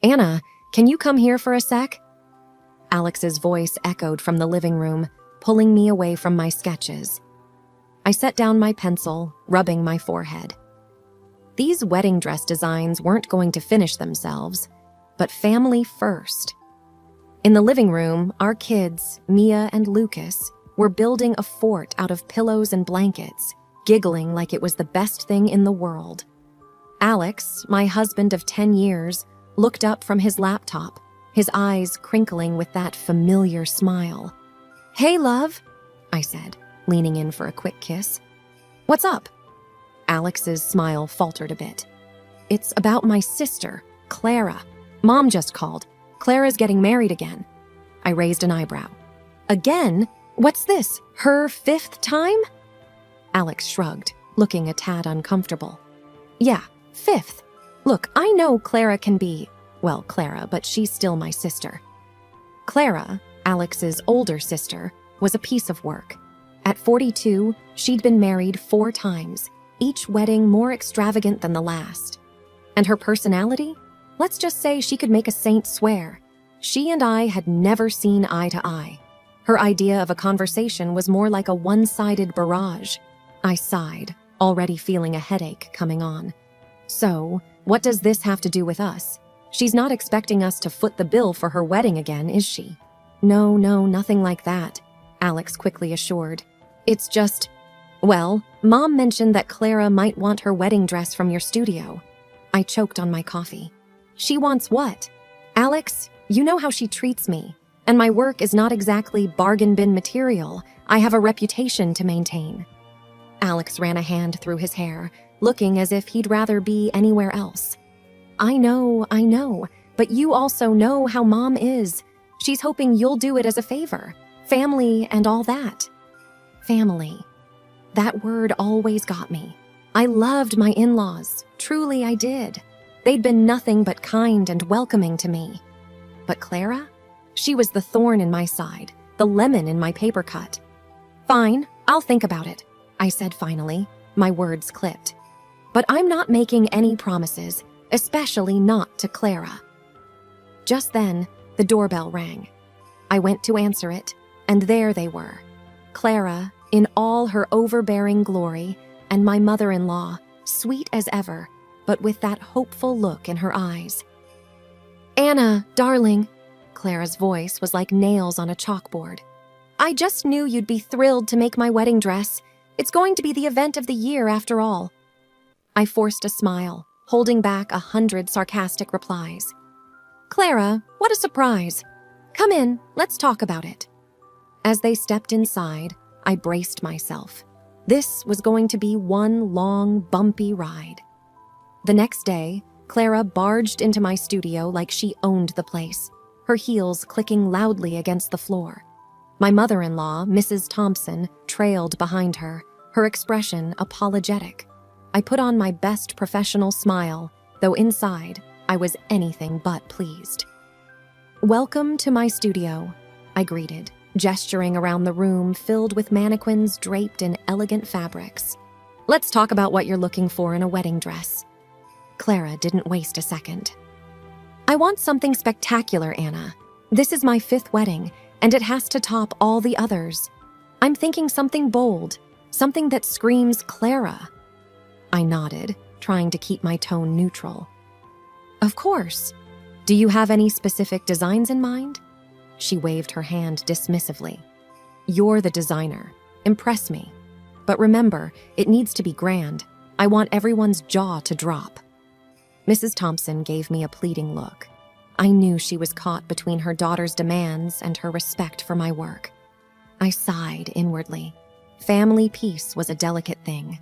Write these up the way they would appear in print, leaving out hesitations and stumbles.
Anna, can you come here for a sec? Alex's voice echoed from the living room, pulling me away from my sketches. I set down my pencil, rubbing my forehead. These wedding dress designs weren't going to finish themselves, but family first. In the living room, our kids, Mia and Lucas, were building a fort out of pillows and blankets, giggling like it was the best thing in the world. Alex, my husband of 10 years, looked up from his laptop, his eyes crinkling with that familiar smile. "Hey, love," I said, leaning in for a quick kiss. "What's up?" Alex's smile faltered a bit. "It's about my sister, Clara. Mom just called. Clara's getting married again." I raised an eyebrow. "Again? What's this, her 5th time?" Alex shrugged, looking a tad uncomfortable. "Yeah, 5th. Look, I know Clara can be, well, Clara, but she's still my sister." Clara, Alex's older sister, was a piece of work. At 42, she'd been married 4 times, each wedding more extravagant than the last. And her personality? Let's just say she could make a saint swear. She and I had never seen eye to eye. Her idea of a conversation was more like a one-sided barrage. I sighed, already feeling a headache coming on. "So, what does this have to do with us? She's not expecting us to foot the bill for her wedding again, is she?" No, nothing like that," Alex quickly assured. "It's just, well, Mom mentioned that Clara might want her wedding dress from your studio." I choked on my coffee. "She wants what? Alex, you know how she treats me, and my work is not exactly bargain bin material. I have a reputation to maintain." Alex ran a hand through his hair, looking as if he'd rather be anywhere else. I know, but you also know how Mom is. She's hoping you'll do it as a favor. Family and all that." Family. That word always got me. I loved my in-laws. Truly I did. They'd been nothing but kind and welcoming to me. But Clara? She was the thorn in my side, the lemon in my paper cut. "Fine, I'll think about it," I said finally, my words clipped. "But I'm not making any promises, especially not to Clara." Just then, the doorbell rang. I went to answer it, and there they were. Clara, in all her overbearing glory, and my mother-in-law, sweet as ever, but with that hopeful look in her eyes. "Anna, darling," Clara's voice was like nails on a chalkboard. "I just knew you'd be thrilled to make my wedding dress. It's going to be the event of the year after all." I forced a smile, holding back 100 sarcastic replies. "Clara, what a surprise. Come in, let's talk about it." As they stepped inside, I braced myself. This was going to be one long, bumpy ride. The next day, Clara barged into my studio like she owned the place, her heels clicking loudly against the floor. My mother-in-law, Mrs. Thompson, trailed behind her, her expression apologetic. I put on my best professional smile, though inside, I was anything but pleased. "Welcome to my studio," I greeted, gesturing around the room filled with mannequins draped in elegant fabrics. "Let's talk about what you're looking for in a wedding dress." Clara didn't waste a second. "I want something spectacular, Anna. This is my 5th wedding, and it has to top all the others. I'm thinking something bold, something that screams Clara." I nodded, trying to keep my tone neutral. "Of course. Do you have any specific designs in mind?" She waved her hand dismissively. "You're the designer. Impress me. But remember, it needs to be grand. I want everyone's jaw to drop." Mrs. Thompson gave me a pleading look. I knew she was caught between her daughter's demands and her respect for my work. I sighed inwardly. Family peace was a delicate thing.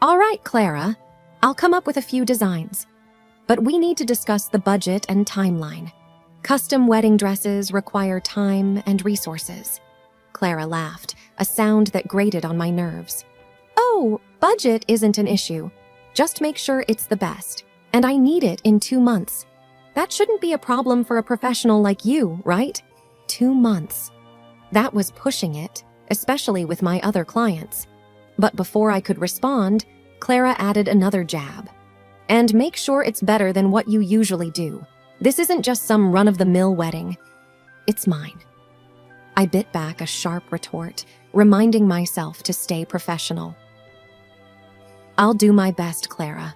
"All right, Clara. I'll come up with a few designs. But we need to discuss the budget and timeline. Custom wedding dresses require time and resources." Clara laughed, a sound that grated on my nerves. "Oh, budget isn't an issue. Just make sure it's the best. And I need it in 2 months. That shouldn't be a problem for a professional like you, right? 2 months. That was pushing it, especially with my other clients. But before I could respond, Clara added another jab. "And make sure it's better than what you usually do. This isn't just some run-of-the-mill wedding. It's mine. I bit back a sharp retort, reminding myself to stay professional. I'll do my best, Clara.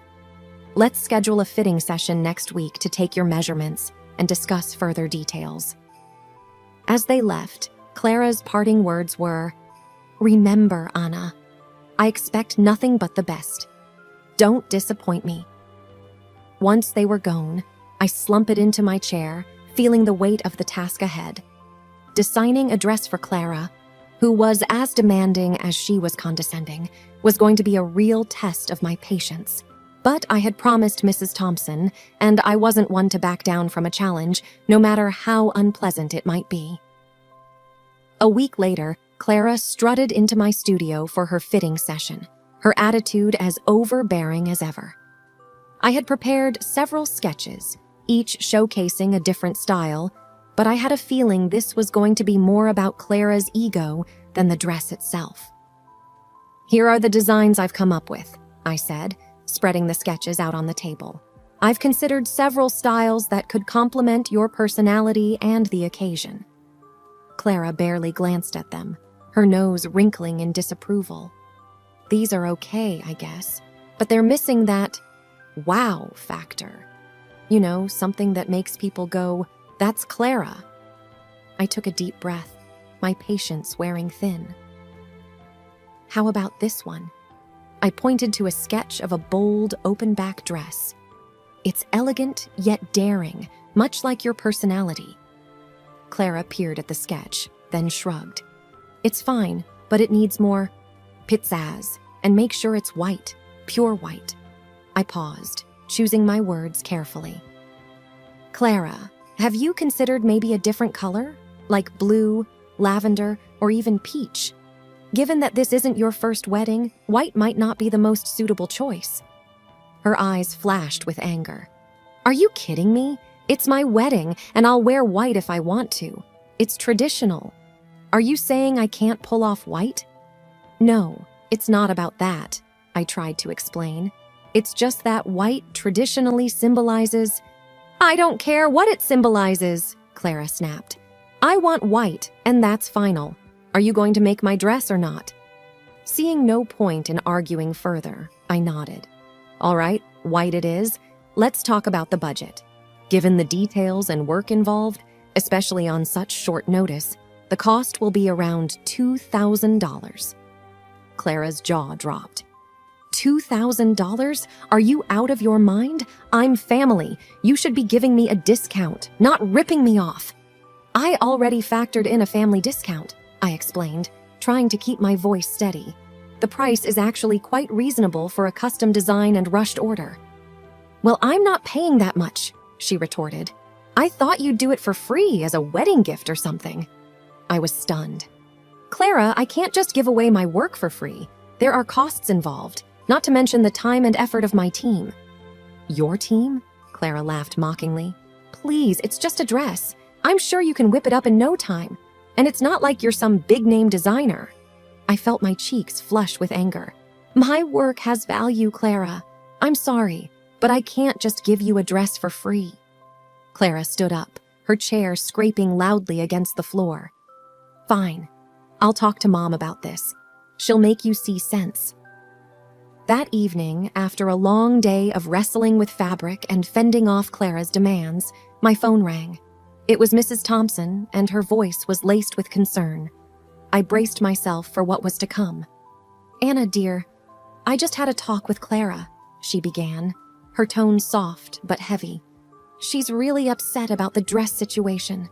Let's schedule a fitting session next week to take your measurements and discuss further details. As they left, Clara's parting words were, "Remember, Anna, I expect nothing but the best. Don't disappoint me." Once they were gone, I slumped into my chair, feeling the weight of the task ahead. Designing a dress for Clara, who was as demanding as she was condescending, was going to be a real test of my patience. But I had promised Mrs. Thompson, and I wasn't one to back down from a challenge, no matter how unpleasant it might be. A week later, Clara strutted into my studio for her fitting session, her attitude as overbearing as ever. I had prepared several sketches, each showcasing a different style, but I had a feeling this was going to be more about Clara's ego than the dress itself. "Here are the designs I've come up with," I said, spreading the sketches out on the table. "I've considered several styles that could complement your personality and the occasion." Clara barely glanced at them, her nose wrinkling in disapproval. "These are okay, I guess, but they're missing that wow factor. You know, something that makes people go, 'That's Clara.'" I took a deep breath, my patience wearing thin. "How about this one?" I pointed to a sketch of a bold, open-back dress. "It's elegant yet daring, much like your personality." Clara peered at the sketch, then shrugged. "It's fine, but it needs more pizzazz, and make sure it's white, pure white." I paused, choosing my words carefully. "Clara, have you considered maybe a different color, like blue, lavender, or even peach? Given that this isn't your first wedding, white might not be the most suitable choice." Her eyes flashed with anger. "Are you kidding me? It's my wedding, and I'll wear white if I want to. It's traditional. Are you saying I can't pull off white?" "No, it's not about that," I tried to explain. "It's just that white traditionally symbolizes—" "I don't care what it symbolizes," Clara snapped. "I want white, and that's final. Are you going to make my dress or not?" Seeing no point in arguing further, I nodded. "All right, white it is. Let's talk about the budget. Given the details and work involved, especially on such short notice, the cost will be around $2,000. Clara's jaw dropped. $2,000? Are you out of your mind? I'm family. You should be giving me a discount, not ripping me off. I already factored in a family discount, I explained, trying to keep my voice steady. The price is actually quite reasonable for a custom design and rushed order. Well, I'm not paying that much, she retorted. I thought you'd do it for free as a wedding gift or something. I was stunned. Clara, I can't just give away my work for free. There are costs involved, not to mention the time and effort of my team. Your team? Clara laughed mockingly. Please, it's just a dress. I'm sure you can whip it up in no time. And it's not like you're some big-name designer. I felt my cheeks flush with anger. My work has value, Clara. I'm sorry, but I can't just give you a dress for free. Clara stood up, her chair scraping loudly against the floor. Fine. I'll talk to Mom about this. She'll make you see sense. That evening, after a long day of wrestling with fabric and fending off Clara's demands, my phone rang. It was Mrs. Thompson, and her voice was laced with concern. I braced myself for what was to come. Anna, dear, I just had a talk with Clara, she began, her tone soft but heavy. She's really upset about the dress situation.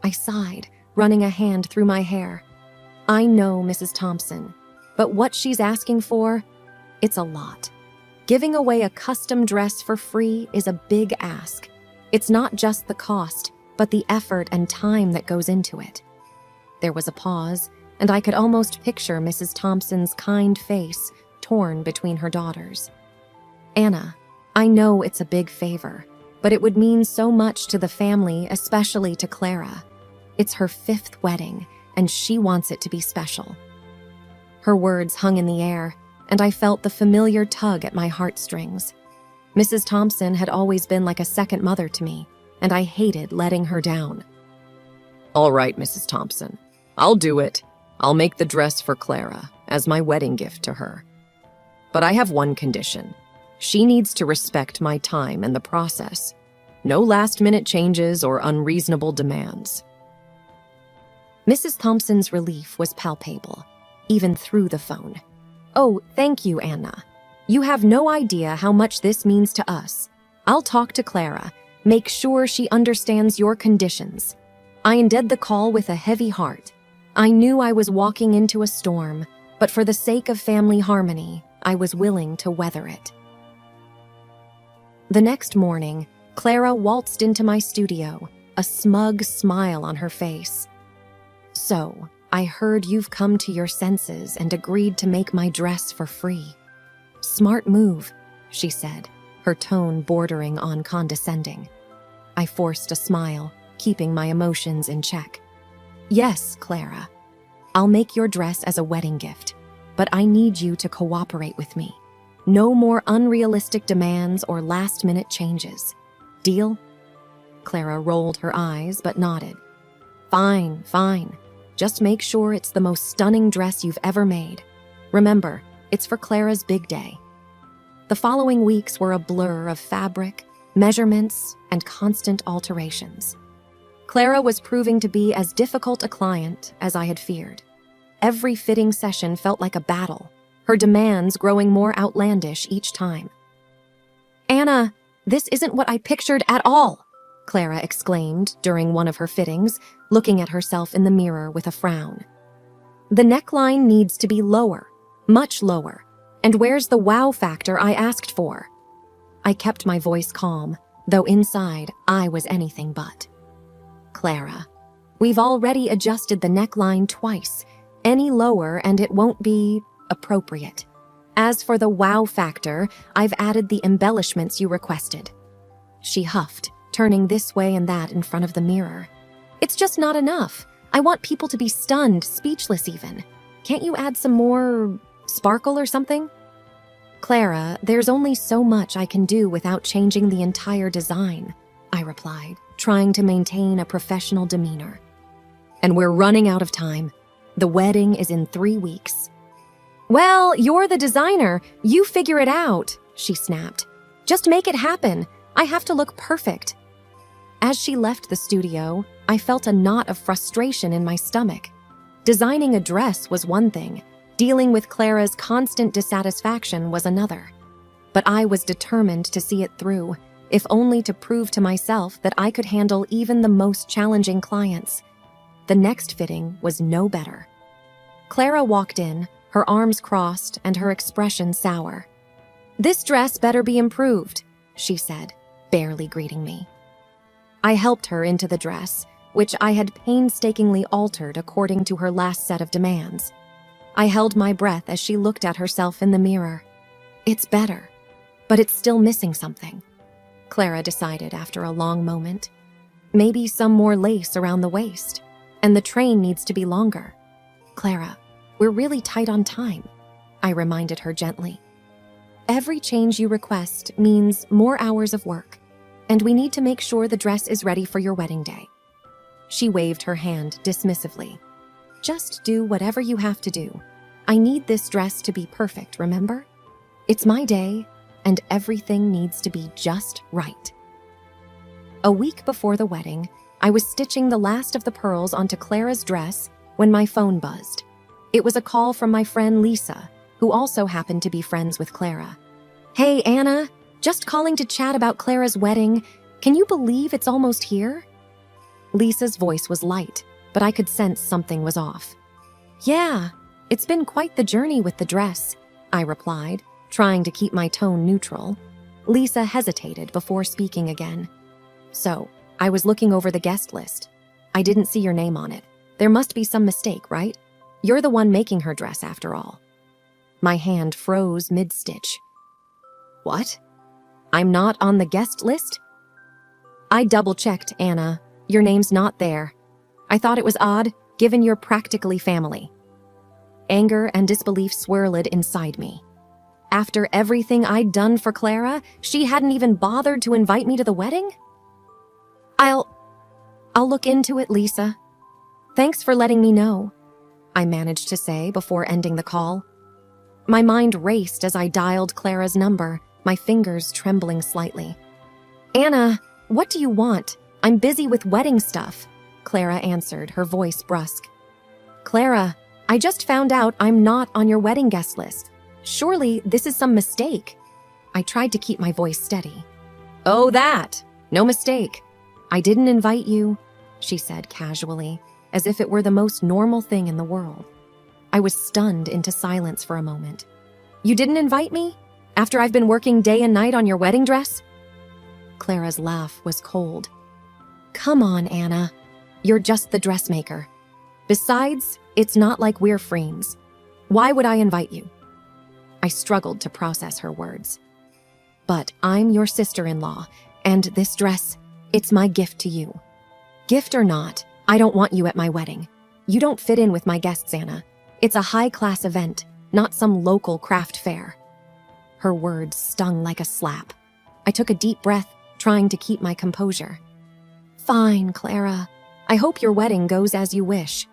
I sighed, running a hand through my hair. I know, Mrs. Thompson, but what she's asking for, it's a lot. Giving away a custom dress for free is a big ask. It's not just the cost, but the effort and time that goes into it. There was a pause, and I could almost picture Mrs. Thompson's kind face torn between her daughters. Anna, I know it's a big favor, but it would mean so much to the family, especially to Clara. It's her 5th wedding, and she wants it to be special. Her words hung in the air, and I felt the familiar tug at my heartstrings. Mrs. Thompson had always been like a second mother to me, and I hated letting her down. All right, Mrs. Thompson. I'll do it. I'll make the dress for Clara as my wedding gift to her. But I have one condition. She needs to respect my time and the process. No last-minute changes or unreasonable demands. Mrs. Thompson's relief was palpable, even through the phone. Oh, thank you, Anna. You have no idea how much this means to us. I'll talk to Clara, make sure she understands your conditions. I ended the call with a heavy heart. I knew I was walking into a storm, but for the sake of family harmony, I was willing to weather it. The next morning, Clara waltzed into my studio, a smug smile on her face. So, I heard you've come to your senses and agreed to make my dress for free. Smart move, she said, her tone bordering on condescending. I forced a smile, keeping my emotions in check. Yes, Clara. I'll make your dress as a wedding gift, but I need you to cooperate with me. No more unrealistic demands or last-minute changes. Deal? Clara rolled her eyes but nodded. Fine. Just make sure it's the most stunning dress you've ever made. Remember, it's for Clara's big day. The following weeks were a blur of fabric, measurements, and constant alterations. Clara was proving to be as difficult a client as I had feared. Every fitting session felt like a battle, her demands growing more outlandish each time. Anna, this isn't what I pictured at all, Clara exclaimed during one of her fittings, looking at herself in the mirror with a frown. The neckline needs to be lower, much lower. And where's the wow factor I asked for? I kept my voice calm, though inside I was anything but. Clara, we've already adjusted the neckline twice. Any lower and it won't be appropriate. As for the wow factor, I've added the embellishments you requested. She huffed, turning this way and that in front of the mirror. It's just not enough. I want people to be stunned, speechless even. Can't you add some more sparkle or something? Clara, there's only so much I can do without changing the entire design, I replied, trying to maintain a professional demeanor. And we're running out of time. The wedding is in 3 weeks. Well, you're the designer. You figure it out, she snapped. Just make it happen. I have to look perfect. As she left the studio, I felt a knot of frustration in my stomach. Designing a dress was one thing. Dealing with Clara's constant dissatisfaction was another. But I was determined to see it through, if only to prove to myself that I could handle even the most challenging clients. The next fitting was no better. Clara walked in, her arms crossed and her expression sour. This dress better be improved, she said, barely greeting me. I helped her into the dress, which I had painstakingly altered according to her last set of demands. I held my breath as she looked at herself in the mirror. It's better, but it's still missing something, Clara decided after a long moment. Maybe some more lace around the waist, and the train needs to be longer. Clara, we're really tight on time, I reminded her gently. Every change you request means more hours of work, and we need to make sure the dress is ready for your wedding day. She waved her hand dismissively. Just do whatever you have to do. I need this dress to be perfect, remember? It's my day, and everything needs to be just right. A week before the wedding, I was stitching the last of the pearls onto Clara's dress when my phone buzzed. It was a call from my friend Lisa, who also happened to be friends with Clara. Hey, Anna, just calling to chat about Clara's wedding. Can you believe it's almost here? Lisa's voice was light, but I could sense something was off. Yeah, it's been quite the journey with the dress, I replied, trying to keep my tone neutral. Lisa hesitated before speaking again. So, I was looking over the guest list. I didn't see your name on it. There must be some mistake, right? You're the one making her dress after all. My hand froze mid-stitch. What? I'm not on the guest list? I double-checked, Anna. Your name's not there. I thought it was odd, given you're practically family. Anger and disbelief swirled inside me. After everything I'd done for Clara, she hadn't even bothered to invite me to the wedding? I'll look into it, Lisa. Thanks for letting me know, I managed to say before ending the call. My mind raced as I dialed Clara's number, my fingers trembling slightly. Anna, what do you want? I'm busy with wedding stuff, Clara answered, her voice brusque. Clara, I just found out I'm not on your wedding guest list. Surely this is some mistake. I tried to keep my voice steady. Oh, that. No mistake. I didn't invite you, she said casually, as if it were the most normal thing in the world. I was stunned into silence for a moment. You didn't invite me? After I've been working day and night on your wedding dress? Clara's laugh was cold. Come on, Anna. You're just the dressmaker. Besides, it's not like we're friends. Why would I invite you? I struggled to process her words. But I'm your sister-in-law, and this dress, it's my gift to you. Gift or not, I don't want you at my wedding. You don't fit in with my guests, Anna. It's a high-class event, not some local craft fair. Her words stung like a slap. I took a deep breath, trying to keep my composure. Fine, Clara. I hope your wedding goes as you wish.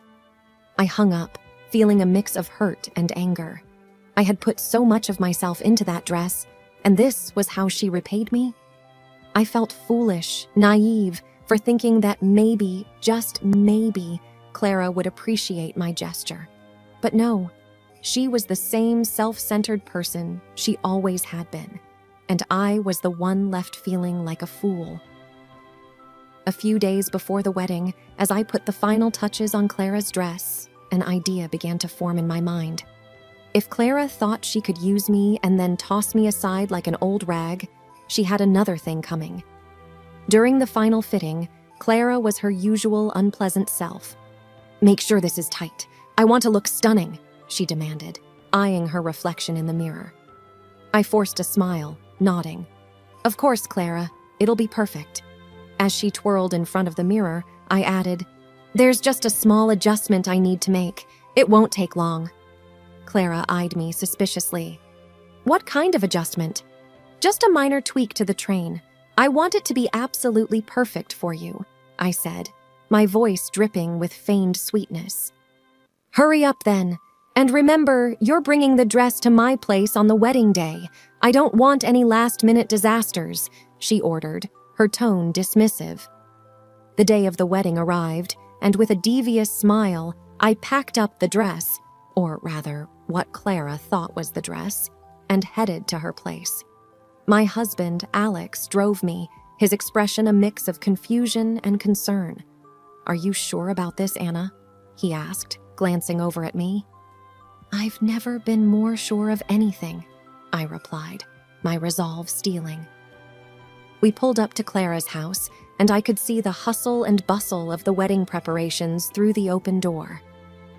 I hung up, feeling a mix of hurt and anger. I had put so much of myself into that dress, and this was how she repaid me? I felt foolish, naive, for thinking that maybe, just maybe, Clara would appreciate my gesture. But no, she was the same self-centered person she always had been, and I was the one left feeling like a fool. A few days before the wedding, as I put the final touches on Clara's dress, an idea began to form in my mind. If Clara thought she could use me and then toss me aside like an old rag, she had another thing coming. During the final fitting, Clara was her usual unpleasant self. Make sure this is tight. I want to look stunning, she demanded, eyeing her reflection in the mirror. I forced a smile, nodding. Of course, Clara, it'll be perfect. As she twirled in front of the mirror, I added, There's just a small adjustment I need to make. It won't take long. Clara eyed me suspiciously. What kind of adjustment? Just a minor tweak to the train. I want it to be absolutely perfect for you, I said, my voice dripping with feigned sweetness. Hurry up then. And remember, you're bringing the dress to my place on the wedding day. I don't want any last-minute disasters, she ordered, her tone dismissive. The day of the wedding arrived, and with a devious smile, I packed up the dress, or rather, what Clara thought was the dress, and headed to her place. My husband, Alex, drove me, his expression a mix of confusion and concern. Are you sure about this, Anna? He asked, glancing over at me. I've never been more sure of anything, I replied, my resolve steeling. We pulled up to Clara's house, and I could see the hustle and bustle of the wedding preparations through the open door.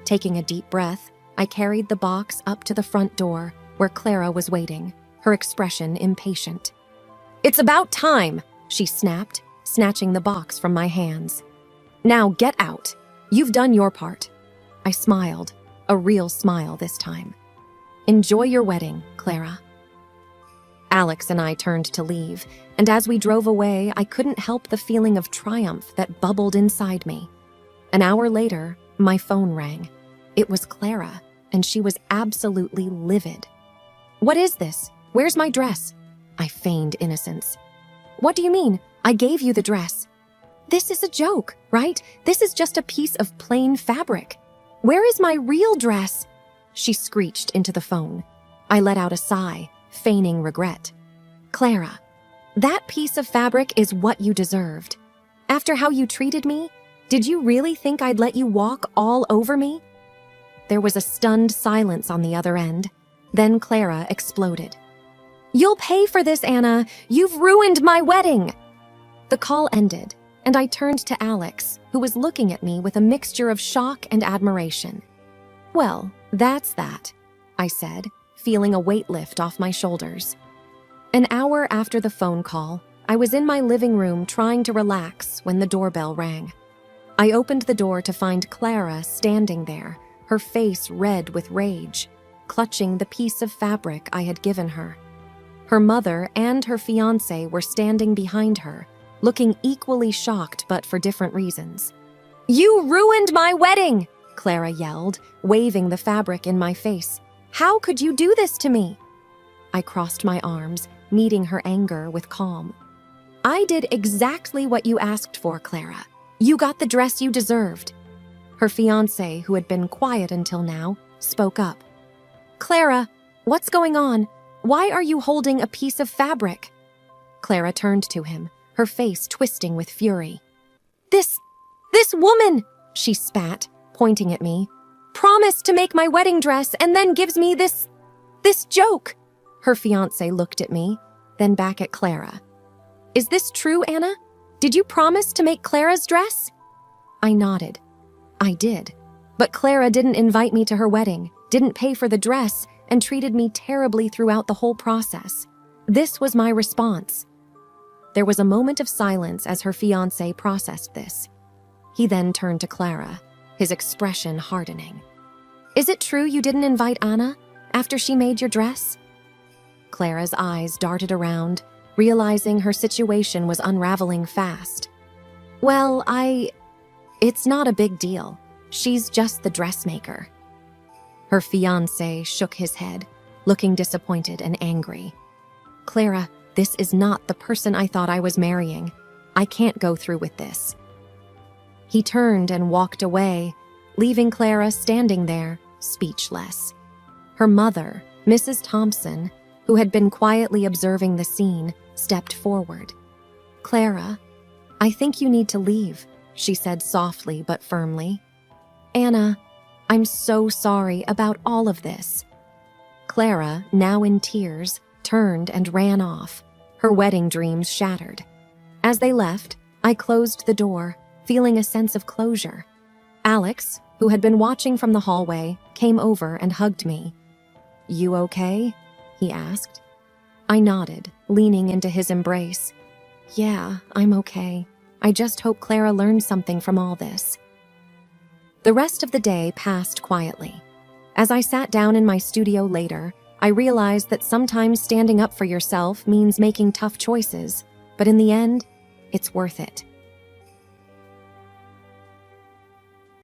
Taking a deep breath, I carried the box up to the front door, where Clara was waiting, her expression impatient. It's about time, she snapped, snatching the box from my hands. Now get out. You've done your part. I smiled, a real smile this time. Enjoy your wedding, Clara. Alex and I turned to leave, and as we drove away, I couldn't help the feeling of triumph that bubbled inside me. An hour later, my phone rang. It was Clara, and she was absolutely livid. What is this? Where's my dress? I feigned innocence. What do you mean? I gave you the dress. This is a joke, right? This is just a piece of plain fabric. Where is my real dress? She screeched into the phone. I let out a sigh, feigning regret. Clara, that piece of fabric is what you deserved. After how you treated me, did you really think I'd let you walk all over me? There was a stunned silence on the other end. Then Clara exploded. You'll pay for this, Anna. You've ruined my wedding. The call ended, and I turned to Alex, who was looking at me with a mixture of shock and admiration. Well, that's that, I said, feeling a weight lift off my shoulders. An hour after the phone call, I was in my living room trying to relax when the doorbell rang. I opened the door to find Clara standing there, her face red with rage, clutching the piece of fabric I had given her. Her mother and her fiancé were standing behind her, looking equally shocked but for different reasons. "You ruined my wedding!" Clara yelled, waving the fabric in my face. "How could you do this to me?" I crossed my arms, meeting her anger with calm. "I did exactly what you asked for, Clara. You got the dress you deserved." Her fiancé, who had been quiet until now, spoke up. "Clara, what's going on? Why are you holding a piece of fabric?" Clara turned to him, her face twisting with fury. This woman," she spat, pointing at me, "promised to make my wedding dress and then gives me this joke." Her fiancé looked at me, then back at Clara. "Is this true, Anna? Did you promise to make Clara's dress?" I nodded. I did. But Clara didn't invite me to her wedding, didn't pay for the dress, and treated me terribly throughout the whole process. This was my response. There was a moment of silence as her fiancé processed this. He then turned to Clara, his expression hardening. "Is it true you didn't invite Anna after she made your dress?" Clara's eyes darted around, realizing her situation was unraveling fast. "Well, it's not a big deal. She's just the dressmaker." Her fiancé shook his head, looking disappointed and angry. "Clara, this is not the person I thought I was marrying. I can't go through with this." He turned and walked away, leaving Clara standing there, speechless. Her mother, Mrs. Thompson, who had been quietly observing the scene, stepped forward. "Clara, I think you need to leave," she said softly but firmly. "Anna, I'm so sorry about all of this." Clara, now in tears, turned and ran off, her wedding dreams shattered. As they left, I closed the door, feeling a sense of closure. Alex, who had been watching from the hallway, came over and hugged me. "You okay?" he asked. I nodded, leaning into his embrace. "Yeah, I'm okay. I just hope Clara learned something from all this." The rest of the day passed quietly. As I sat down in my studio later, I realized that sometimes standing up for yourself means making tough choices, but in the end, it's worth it.